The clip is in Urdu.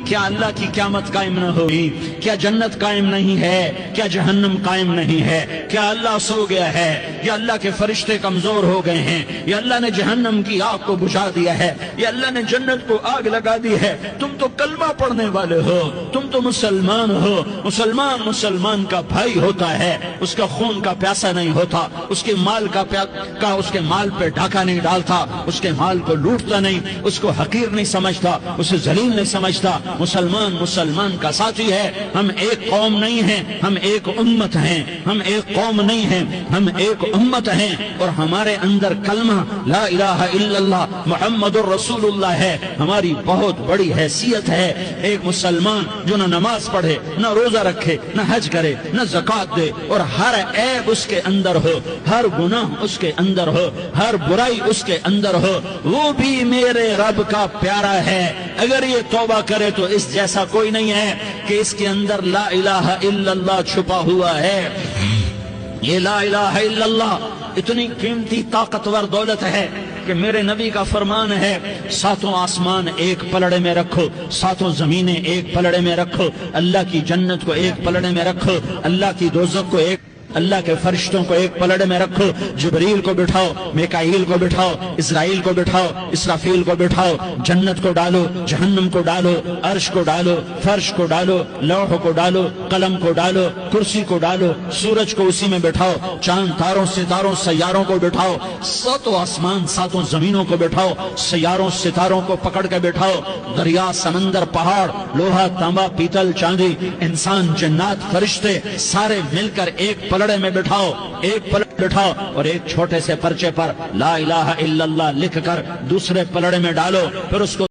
کیا اللہ کی قیامت قائم نہ ہوگی؟ کیا جنت قائم نہیں ہے؟ کیا جہنم قائم نہیں ہے؟ کیا اللہ سو گیا ہے؟ یا اللہ کے فرشتے کمزور ہو گئے ہیں؟ یا اللہ نے جہنم کی آگ کو بجھا دیا ہے؟ یا اللہ نے جنت کو آگ لگا دی ہے؟ تم تو کلمہ پڑھنے والے ہو، تم تو مسلمان ہو۔ مسلمان کا بھائی ہوتا ہے، اس کا خون کا پیاسا نہیں ہوتا، اس کے مال اس کے مال پہ ڈاکہ نہیں ڈالتا، اس کے مال کو لوٹتا نہیں، اس کو حقیر نہیں سمجھتا، اسے ذلیل نہیں سمجھتا۔ مسلمان کا ساتھی ہے۔ ہم ایک قوم نہیں ہیں، ہم ایک امت ہیں۔ ہم ایک قوم نہیں ہیں، ہم ایک امت ہیں، اور ہمارے اندر کلمہ لا الہ الا اللہ محمد الرسول اللہ ہے۔ ہماری بہت بڑی حیثیت ہے۔ ایک مسلمان جو نہ نماز پڑھے، نہ روزہ رکھے، نہ حج کرے، نہ زکوٰۃ دے، اور ہر عیب اس کے اندر ہو، ہر گناہ اس کے اندر ہو، ہر برائی اس کے اندر ہو، وہ بھی میرے رب کا پیارا ہے۔ اگر یہ توبہ کرے تو اس جیسا کوئی نہیں ہے کہ اس کے اندر لا الہ الا اللہ چھپا ہوا ہے۔ یہ لا الہ الا اللہ اتنی قیمتی طاقتور دولت ہے کہ میرے نبی کا فرمان ہے، ساتوں آسمان ایک پلڑے میں رکھو، ساتوں زمینیں ایک پلڑے میں رکھو، اللہ کی جنت کو ایک پلڑے میں رکھو، اللہ کی دوزخ کو ایک، اللہ کے فرشتوں کو ایک پلڑے میں رکھو، جبریل کو بٹھاؤ، میکائیل کو بٹھاؤ، اسرائیل کو بٹھاؤ، اسرافیل کو بٹھاؤ، جنت کو ڈالو، جہنم کو ڈالو، عرش کو ڈالو، فرش کو ڈالو، لوح کو ڈالو، قلم کو ڈالو، کرسی کو ڈالو، سورج کو اسی میں بٹھاؤ، چاند تاروں ستاروں سیاروں کو بٹھاؤ، ساتوں آسمان ساتوں زمینوں کو بٹھاؤ، سیاروں ستاروں کو پکڑ کے بٹھاؤ، دریا سمندر پہاڑ لوہا تانبا پیتل چاندی انسان جنات فرشتے سارے مل کر ایک پلڑے میں بٹھاؤ، ایک پلڑے بٹھاؤ، اور ایک چھوٹے سے پرچے پر لا الہ الا اللہ لکھ کر دوسرے پلڑے میں ڈالو، پھر اس کو